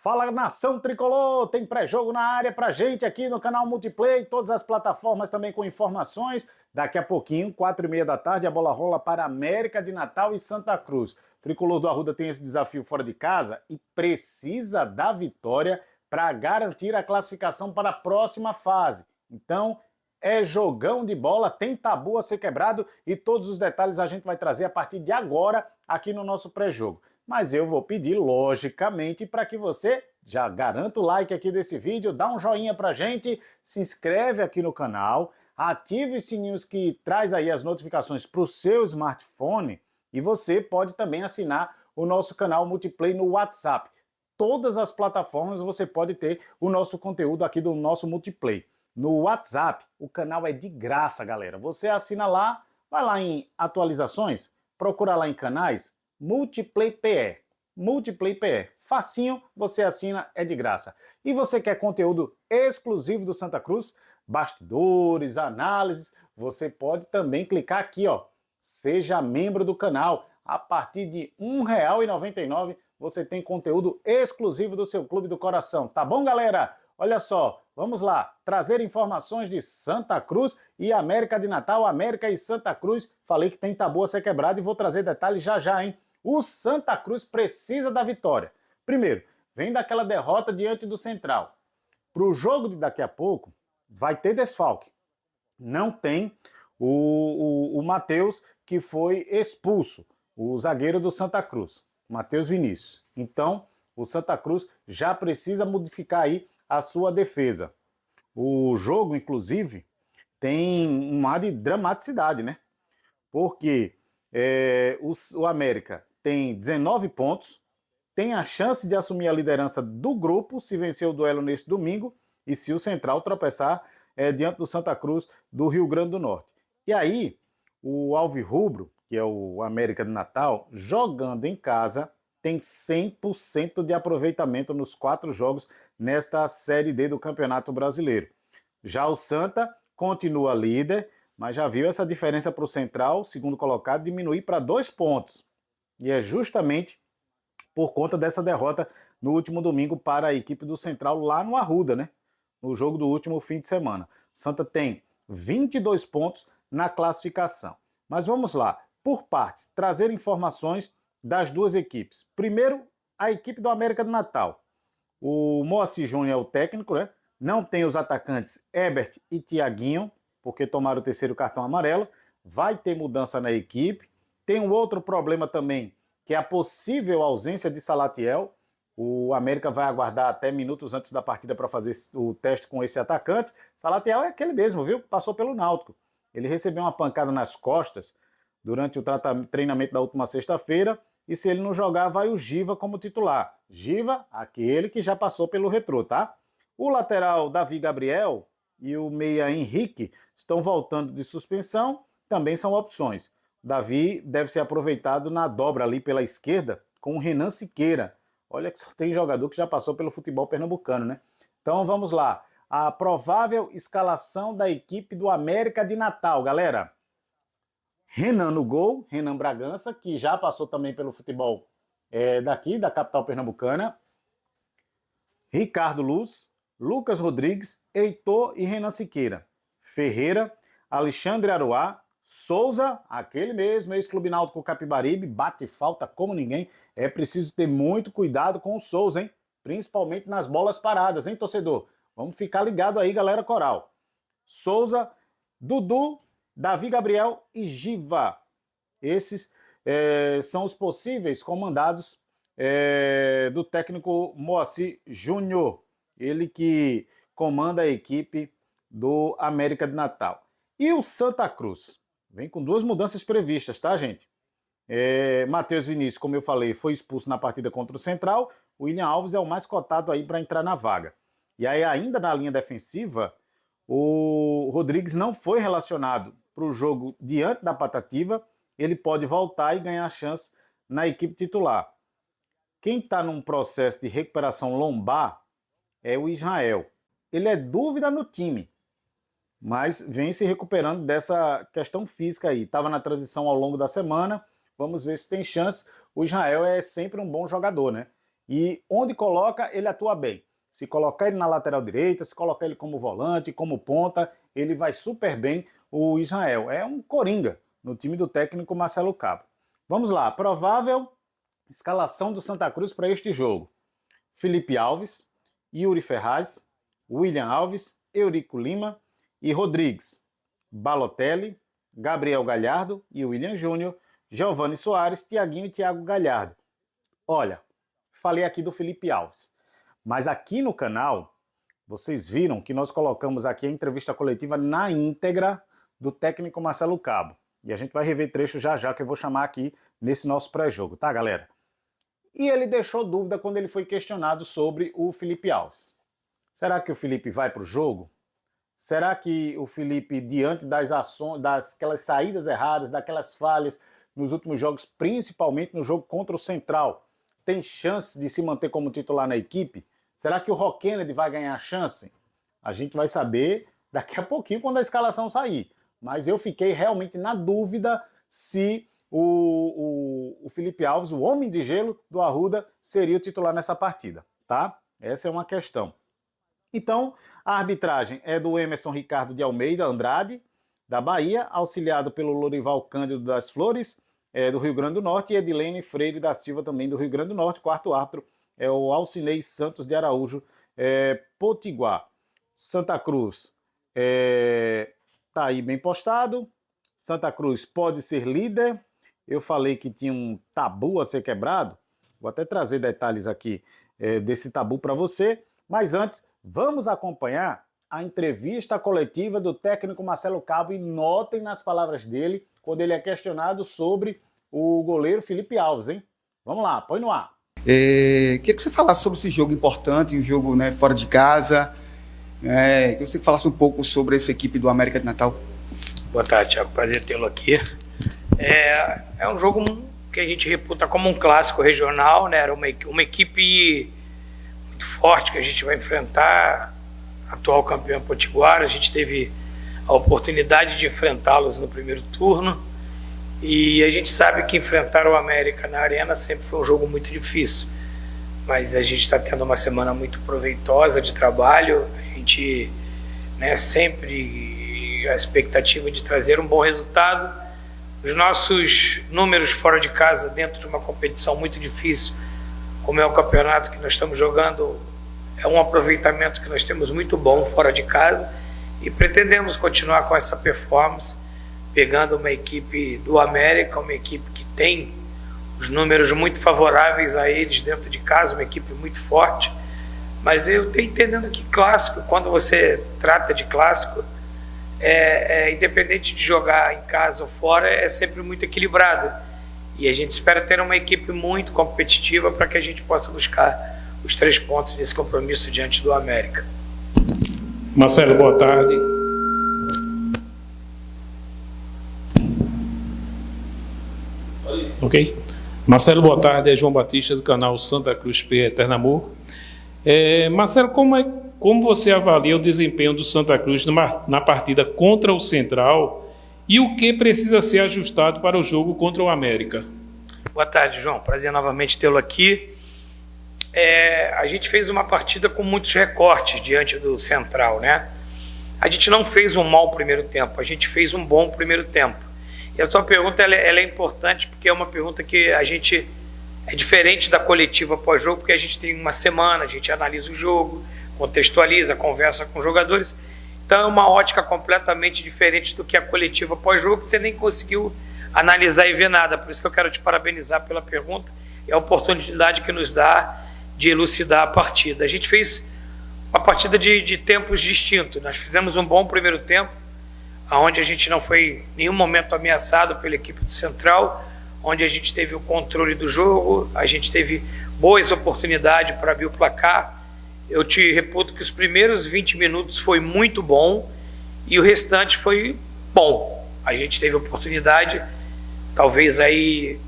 Fala, nação tricolor, tem pré-jogo na área pra gente aqui no canal Multiplay, todas as plataformas também com informações. Daqui a pouquinho, 4h30 da tarde, a bola rola para América de Natal e Santa Cruz. O tricolor do Arruda tem esse desafio fora de casa e precisa da vitória para garantir a classificação para a próxima fase. Então, é jogão de bola, tem tabu a ser quebrado e todos os detalhes a gente vai trazer a partir de agora aqui no nosso pré-jogo. Mas eu vou pedir, logicamente, para que você já garanta o like aqui desse vídeo, dá um joinha pra gente, se inscreve aqui no canal, ative os sininhos que traz aí as notificações para o seu smartphone e você pode também assinar o nosso canal Multiplay no WhatsApp. Todas as plataformas você pode ter o nosso conteúdo aqui do nosso Multiplay. No WhatsApp, o canal é de graça, galera. Você assina lá, vai lá em atualizações, procura lá em canais, Multiplay PE. Multiplay PE. Facinho, você assina, é de graça. E você quer conteúdo exclusivo do Santa Cruz, bastidores, análises, você pode também clicar aqui, ó. Seja membro do canal. A partir de R$ 1,99 você tem conteúdo exclusivo do seu clube do coração. Tá bom, galera? Olha só, vamos lá, trazer informações de Santa Cruz e América de Natal, América e Santa Cruz. Falei que tem tabu a ser quebrado e vou trazer detalhes já já, hein? O Santa Cruz precisa da vitória. Primeiro, vem daquela derrota diante do Central. Para o jogo de daqui a pouco, vai ter desfalque. Não tem o Matheus, que foi expulso, o zagueiro do Santa Cruz, Matheus Vinícius. Então, o Santa Cruz já precisa modificar aí a sua defesa. O jogo, inclusive, tem um ar de dramaticidade, né? Porque o América tem 19 pontos, tem a chance de assumir a liderança do grupo se vencer o duelo neste domingo e se o Central tropeçar diante do Santa Cruz do Rio Grande do Norte. E aí, o Alvirrubro, que é o América de Natal, jogando em casa, tem 100% de aproveitamento nos 4 jogos nesta Série D do Campeonato Brasileiro. Já o Santa continua líder, mas já viu essa diferença para o Central, segundo colocado, diminuir para 2 pontos. E é justamente por conta dessa derrota no último domingo para a equipe do Central lá no Arruda, né? No jogo do último fim de semana. Santa tem 22 pontos na classificação. Mas vamos lá, por partes, trazer informações das duas equipes. Primeiro, a equipe do América de Natal. O Moacir Júnior é o técnico, né? Não tem os atacantes Herbert e Thiaguinho, porque tomaram o 3º cartão amarelo. Vai ter mudança na equipe. Tem um outro problema também, que é a possível ausência de Salatiel. O América vai aguardar até minutos antes da partida para fazer o teste com esse atacante. Salatiel é aquele mesmo, viu? Passou pelo Náutico. Ele recebeu uma pancada nas costas durante o treinamento da última sexta-feira, e se ele não jogar, vai o Giva como titular. Giva, aquele que já passou pelo Retrô, tá? O lateral Davi Gabriel e o meia Henrique estão voltando de suspensão, também são opções. Davi deve ser aproveitado na dobra ali pela esquerda com o Renan Siqueira. Olha que só tem jogador que já passou pelo futebol pernambucano, né? Então vamos lá. A provável escalação da equipe do América de Natal, galera. Renan no gol, Renan Bragança, que já passou também pelo futebol daqui, da capital pernambucana. Ricardo Luz, Lucas Rodrigues, Heitor e Renan Siqueira. Ferreira, Alexandre Aruá, Souza, aquele mesmo, ex-clube náutico Capibaribe, bate falta como ninguém. É preciso ter muito cuidado com o Souza, hein? Principalmente nas bolas paradas, hein, torcedor? Vamos ficar ligado aí, galera coral. Souza, Dudu, Davi Gabriel e Giva. Esses são os possíveis comandados do técnico Moacir Júnior. Ele que comanda a equipe do América de Natal. E o Santa Cruz? Vem com 2 mudanças previstas, tá, gente? Matheus Vinícius, como eu falei, foi expulso na partida contra o Central. O William Alves é o mais cotado aí para entrar na vaga. E aí, ainda na linha defensiva, o Rodrigues não foi relacionado para o jogo diante da Patativa. Ele pode voltar e ganhar chance na equipe titular. Quem está num processo de recuperação lombar é o Israel. Ele é dúvida no time, mas vem se recuperando dessa questão física aí. Estava na transição ao longo da semana, vamos ver se tem chance. O Israel é sempre um bom jogador, né? e onde coloca, ele atua bem. Se colocar ele na lateral direita, se colocar ele como volante, como ponta, ele vai super bem, o Israel. É um coringa no time do técnico Marcelo Cabo. Vamos lá, provável escalação do Santa Cruz para este jogo. Felipe Alves, Yuri Ferraz, William Alves, Eurico Lima e Rodrigues, Balotelli, Gabriel Galhardo e William Júnior, Giovani Soares, Thiaguinho e Thiago Galhardo. Olha, falei aqui do Felipe Alves, mas aqui no canal, vocês viram que nós colocamos aqui a entrevista coletiva na íntegra do técnico Marcelo Cabo. E a gente vai rever trecho já já, que eu vou chamar aqui nesse nosso pré-jogo, tá, galera? E ele deixou dúvida quando ele foi questionado sobre o Felipe Alves. Será que o Felipe vai para o jogo? Será que o Felipe, diante das ações, daquelas saídas erradas, daquelas falhas nos últimos jogos, principalmente no jogo contra o Central, tem chance de se manter como titular na equipe? Será que o Rock Kennedy vai ganhar chance? A gente vai saber daqui a pouquinho quando a escalação sair. Mas eu fiquei realmente na dúvida se o Felipe Alves, o homem de gelo do Arruda, seria o titular nessa partida, tá? Essa é uma questão. Então, a arbitragem é do Emerson Ricardo de Almeida Andrade, da Bahia, auxiliado pelo Lorival Cândido das Flores, do Rio Grande do Norte, e Edilene Freire da Silva, também do Rio Grande do Norte. Quarto árbitro é o Alcinei Santos de Araújo, Potiguar. Santa Cruz tá aí bem postado. Santa Cruz pode ser líder. Eu falei que tinha um tabu a ser quebrado. Vou até trazer detalhes aqui desse tabu para você. Mas antes, vamos acompanhar a entrevista coletiva do técnico Marcelo Cabo e notem nas palavras dele quando ele é questionado sobre o goleiro Felipe Alves, hein? Vamos lá, põe no ar. Queria que você falasse sobre esse jogo importante, um jogo, né, fora de casa. Que você falasse um pouco sobre essa equipe do América de Natal. Boa tarde, Thiago. Prazer tê-lo aqui. É um jogo que a gente reputa como um clássico regional, né? Era uma equipe muito forte que a gente vai enfrentar, atual campeão Potiguar. A gente teve a oportunidade de enfrentá-los no primeiro turno e a gente sabe que enfrentar o América na Arena sempre foi um jogo muito difícil, mas a gente está tendo uma semana muito proveitosa de trabalho. A gente, né, sempre a expectativa de trazer um bom resultado. Os nossos números fora de casa, dentro de uma competição muito difícil, como é o campeonato que nós estamos jogando, é um aproveitamento que nós temos muito bom fora de casa e pretendemos continuar com essa performance, pegando uma equipe do América, uma equipe que tem os números muito favoráveis a eles dentro de casa, uma equipe muito forte. Mas eu estou entendendo que clássico, quando você trata de clássico, independente de jogar em casa ou fora, é sempre muito equilibrado. E a gente espera ter uma equipe muito competitiva para que a gente possa buscar os 3 pontos desse compromisso diante do América. Marcelo, boa tarde. Ok? Marcelo, boa tarde. É João Batista do canal Santa Cruz P Eterno Amor. Marcelo, como você avalia o desempenho do Santa Cruz na partida contra o Central e o que precisa ser ajustado para o jogo contra o América? Boa tarde, João. Prazer novamente tê-lo aqui. A gente fez uma partida com muitos recortes diante do Central, né? A gente não fez um mau primeiro tempo, a gente fez um bom primeiro tempo. E a sua pergunta ela é importante porque é uma pergunta que a gente é diferente da coletiva pós-jogo, porque a gente tem uma semana, a gente analisa o jogo, contextualiza, conversa com os jogadores. Então é uma ótica completamente diferente do que a coletiva pós-jogo, que você nem conseguiu analisar e ver nada. Por isso que eu quero te parabenizar pela pergunta e a oportunidade que nos dá de elucidar a partida. A gente fez uma partida de tempos distintos. Nós fizemos um bom primeiro tempo, onde a gente não foi em nenhum momento ameaçado pela equipe do Central, onde a gente teve o controle do jogo, a gente teve boas oportunidades para abrir o placar. Eu te reputo que os primeiros 20 minutos foi muito bom e o restante foi bom. A gente teve oportunidade, talvez aí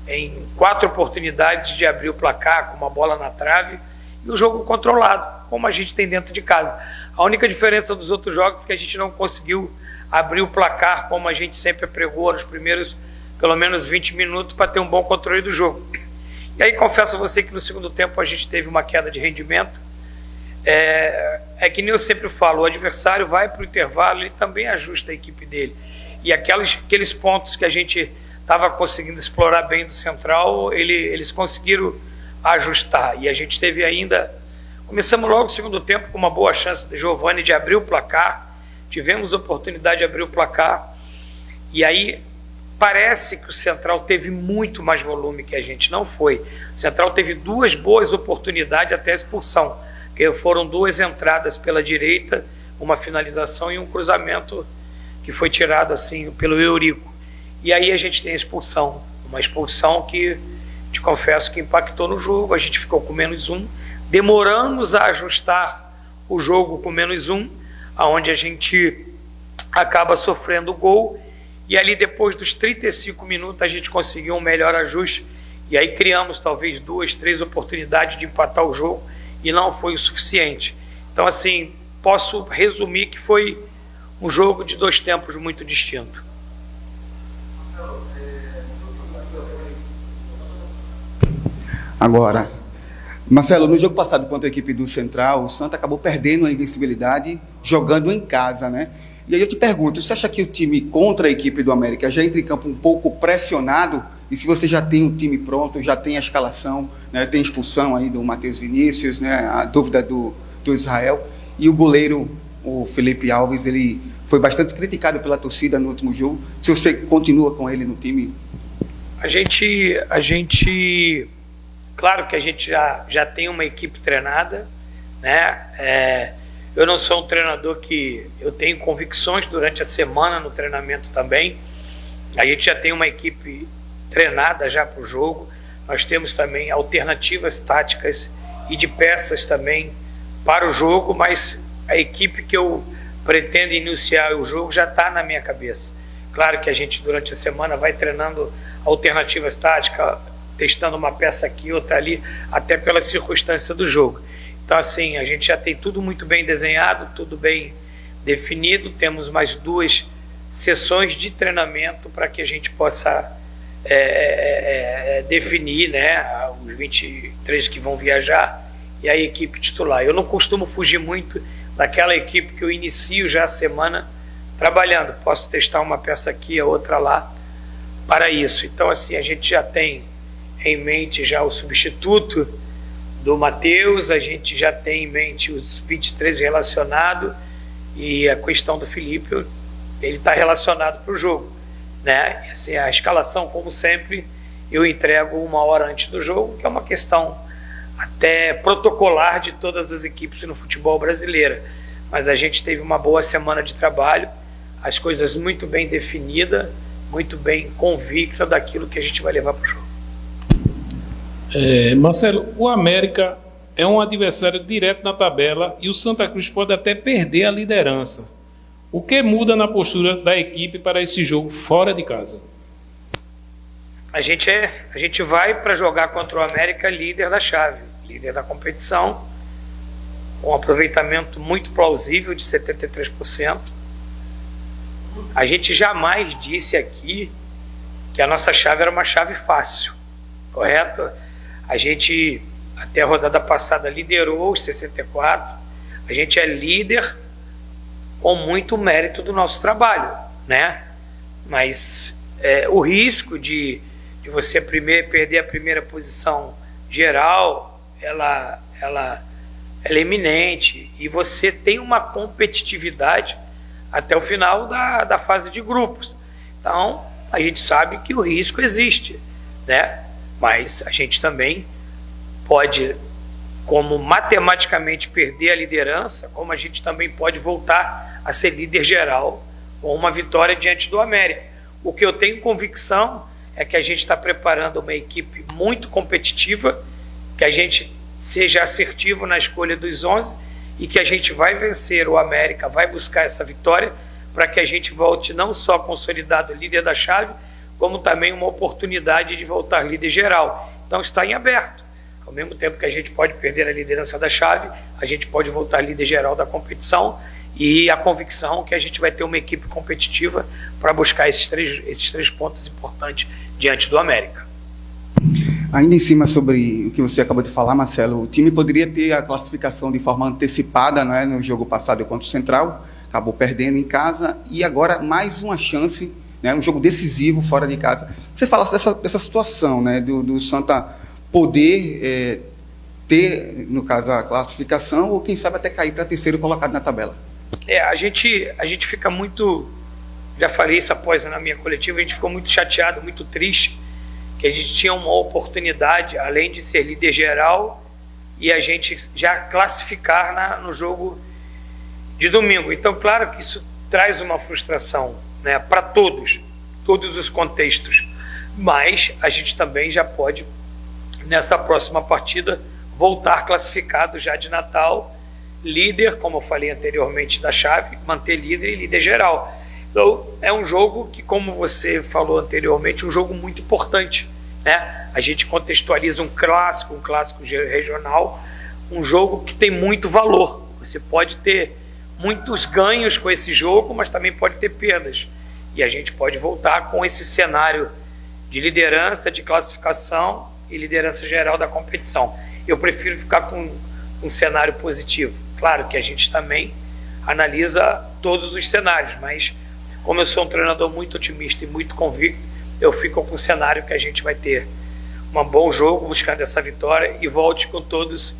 em 4 oportunidades de abrir o placar com uma bola na trave e o jogo controlado, como a gente tem dentro de casa. A única diferença dos outros jogos é que a gente não conseguiu abrir o placar como a gente sempre pregou nos primeiros pelo menos 20 minutos para ter um bom controle do jogo. E aí confesso a você que no segundo tempo a gente teve uma queda de rendimento. É que nem eu sempre falo, o adversário vai para o intervalo, ele também ajusta a equipe dele. E aqueles pontos que a gente estava conseguindo explorar bem do Central, eles conseguiram ajustar. E a gente teve ainda... Começamos logo o segundo tempo com uma boa chance de Giovani de abrir o placar. Tivemos oportunidade de abrir o placar. E aí parece que o Central teve muito mais volume que a gente. Não foi. O Central teve 2 boas oportunidades até a expulsão, que foram 2 entradas pela direita, uma finalização e um cruzamento que foi tirado assim pelo Eurico. E aí a gente tem a expulsão. Uma expulsão que, te confesso, que impactou no jogo. A gente ficou com -1. Demoramos a ajustar o jogo com -1, aonde a gente acaba sofrendo o gol, e ali depois dos 35 minutos a gente conseguiu um melhor ajuste, e aí criamos talvez 2, 3 oportunidades de empatar o jogo, e não foi o suficiente. Então assim, posso resumir que foi um jogo de 2 tempos muito distintos. Agora, Marcelo, no jogo passado contra a equipe do Central, o Santa acabou perdendo a invencibilidade jogando em casa, né? E aí eu te pergunto, você acha que o time contra a equipe do América já entra em campo um pouco pressionado? E se você já tem o time pronto, já tem a escalação, né? Tem a expulsão aí do Matheus Vinícius, né? A dúvida do Israel, e o goleiro, o Felipe Alves, ele foi bastante criticado pela torcida no último jogo. Se você continua com ele no time? A gente claro que a gente já tem uma equipe treinada, né? Eu não sou um treinador que... Eu tenho convicções durante a semana no treinamento também. A gente já tem uma equipe treinada já para o jogo. Nós temos também alternativas táticas e de peças também para o jogo, mas a equipe que eu pretendo iniciar o jogo já está na minha cabeça. Claro que a gente durante a semana vai treinando alternativas táticas, testando uma peça aqui, outra ali, até pela circunstância do jogo. Então assim, a gente já tem tudo muito bem desenhado, tudo bem definido, temos mais 2 sessões de treinamento para que a gente possa definir, né, os 23 que vão viajar e a equipe titular. Eu não costumo fugir muito daquela equipe que eu inicio já a semana trabalhando, posso testar uma peça aqui, a outra lá, para isso. Então assim, a gente já tem em mente já o substituto do Matheus, a gente já tem em mente os 23 relacionados, e a questão do Felipe, ele está relacionado para o jogo, né? Assim, a escalação, como sempre, eu entrego 1 hora antes do jogo, que é uma questão até protocolar de todas as equipes no futebol brasileiro. Mas a gente teve uma boa semana de trabalho, as coisas muito bem definidas, muito bem convicta daquilo que a gente vai levar para o jogo. Marcelo, o América é um adversário direto na tabela e o Santa Cruz pode até perder a liderança. O que muda na postura da equipe para esse jogo fora de casa? A gente vai para jogar contra o América líder da chave, líder da competição, com um aproveitamento muito plausível de 73%. A gente jamais disse aqui que a nossa chave era uma chave fácil, correto? A gente, até a rodada passada, liderou os 64. A gente é líder com muito mérito do nosso trabalho, né? Mas o risco de você perder a primeira posição geral, ela é iminente, e você tem uma competitividade até o final da fase de grupos. Então, a gente sabe que o risco existe, né? Mas a gente também pode, como matematicamente, perder a liderança, como a gente também pode voltar a ser líder geral com uma vitória diante do América. O que eu tenho convicção é que a gente está preparando uma equipe muito competitiva, que a gente seja assertivo na escolha dos 11 e que a gente vai vencer o América, vai buscar essa vitória para que a gente volte não só consolidado líder da chave, como também uma oportunidade de voltar líder geral. Então está em aberto. Ao mesmo tempo que a gente pode perder a liderança da chave, a gente pode voltar líder geral da competição, e a convicção que a gente vai ter uma equipe competitiva para buscar esses três pontos importantes diante do América. Ainda em cima sobre o que você acabou de falar, Marcelo, o time poderia ter a classificação de forma antecipada, não é, no jogo passado contra o Central, acabou perdendo em casa e agora mais uma chance, né, um jogo decisivo fora de casa. Você fala dessa situação, né, do Santa poder ter, no caso, a classificação ou quem sabe até cair para terceiro colocado na tabela. A gente fica muito, já falei isso após na minha coletiva, a gente ficou muito chateado, muito triste, que a gente tinha uma oportunidade, além de ser líder geral, e a gente já classificar no jogo de domingo. Então, claro que isso traz uma frustração, né, para todos os contextos, mas a gente também já pode, nessa próxima partida, voltar classificado já de Natal, líder, como eu falei anteriormente, da chave, manter líder e líder geral. Então, é um jogo que, como você falou anteriormente, um jogo muito importante, né? A gente contextualiza um clássico regional, um jogo que tem muito valor. Você pode ter muitos ganhos com esse jogo, mas também pode ter perdas. E a gente pode voltar com esse cenário de liderança, de classificação e liderança geral da competição. Eu prefiro ficar com um cenário positivo. Claro que a gente também analisa todos os cenários, mas como eu sou um treinador muito otimista e muito convicto, eu fico com o cenário que a gente vai ter um bom jogo, buscando essa vitória e volte com todos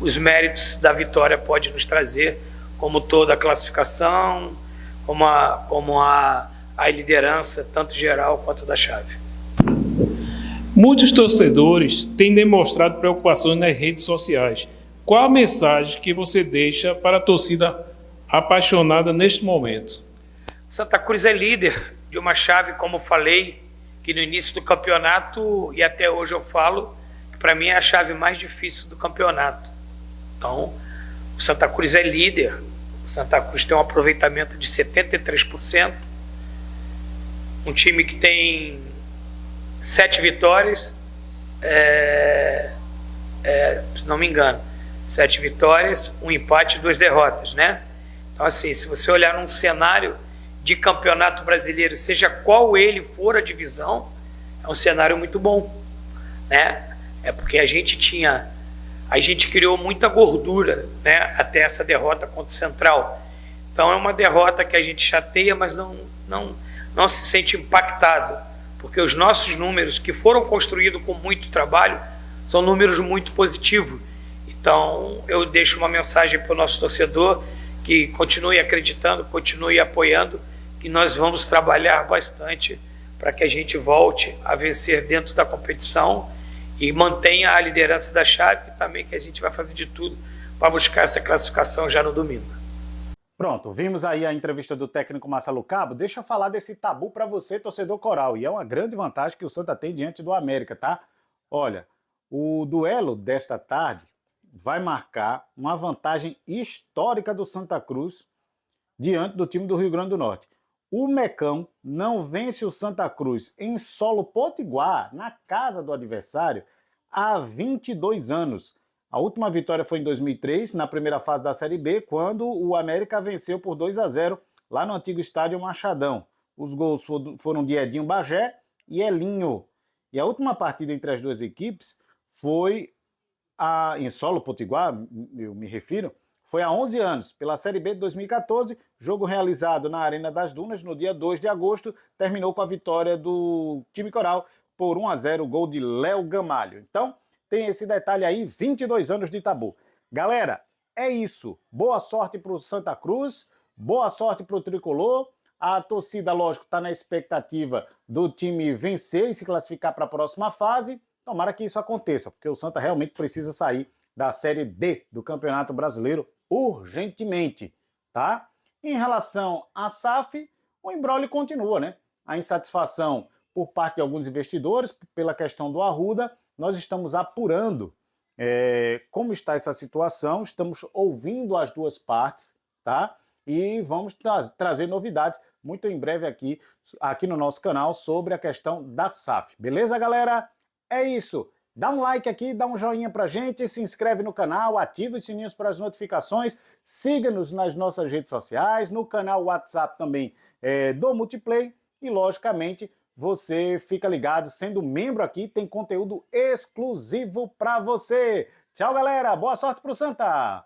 os méritos da vitória pode nos trazer, como toda a classificação, como a liderança, tanto geral quanto da chave. Muitos torcedores têm demonstrado preocupações nas redes sociais. Qual a mensagem que você deixa para a torcida apaixonada neste momento? Santa Cruz é líder de uma chave, como falei, que no início do campeonato, e até hoje eu falo, que para mim é a chave mais difícil do campeonato. Então, o Santa Cruz é líder, o Santa Cruz tem um aproveitamento de 73%, um time que tem 7 vitórias, se não me engano, 7 vitórias, um empate e 2 derrotas, né? Então, assim, se você olhar num cenário de campeonato brasileiro, seja qual ele for a divisão, é um cenário muito bom, né? É porque a gente criou muita gordura, né, até essa derrota contra o Central. Então é uma derrota que a gente chateia, mas não se sente impactado, porque os nossos números, que foram construídos com muito trabalho, são números muito positivos. Então eu deixo uma mensagem para o nosso torcedor, que continue acreditando, continue apoiando, que nós vamos trabalhar bastante para que a gente volte a vencer dentro da competição e mantenha a liderança da chave, e também que a gente vai fazer de tudo para buscar essa classificação já no domingo. Pronto, vimos aí a entrevista do técnico Marcelo Cabo. Deixa eu falar desse tabu para você, torcedor coral, e é uma grande vantagem que o Santa tem diante do América, tá? Olha, o duelo desta tarde vai marcar uma vantagem histórica do Santa Cruz diante do time do Rio Grande do Norte. O Mecão não vence o Santa Cruz em solo potiguar, na casa do adversário, há 22 anos. A última vitória foi em 2003, na primeira fase da Série B, quando o América venceu por 2-0 lá no antigo estádio Machadão. Os gols foram de Edinho Bagé e Elinho. E a última partida entre as duas equipes foi em solo potiguar, eu me refiro, foi há 11 anos, pela Série B de 2014, jogo realizado na Arena das Dunas no dia 2 de agosto, terminou com a vitória do time coral por 1-0, gol de Léo Gamalho. Então, tem esse detalhe aí, 22 anos de tabu. Galera, é isso. Boa sorte para o Santa Cruz, boa sorte para o Tricolor. A torcida, lógico, está na expectativa do time vencer e se classificar para a próxima fase. Tomara que isso aconteça, porque o Santa realmente precisa sair da Série D do Campeonato Brasileiro urgentemente, tá? Em relação à SAF, o imbróglio continua, né? A insatisfação por parte de alguns investidores pela questão do Arruda. Nós estamos apurando como está essa situação, estamos ouvindo as duas partes, tá? E vamos trazer novidades muito em breve aqui no nosso canal sobre a questão da SAF. Beleza, galera? É isso. Dá um like aqui, dá um joinha pra gente, se inscreve no canal, ativa os sininhos para as notificações, siga-nos nas nossas redes sociais, no canal WhatsApp também do Multiplay e, logicamente, você fica ligado, sendo membro aqui, tem conteúdo exclusivo para você. Tchau, galera. Boa sorte pro Santa.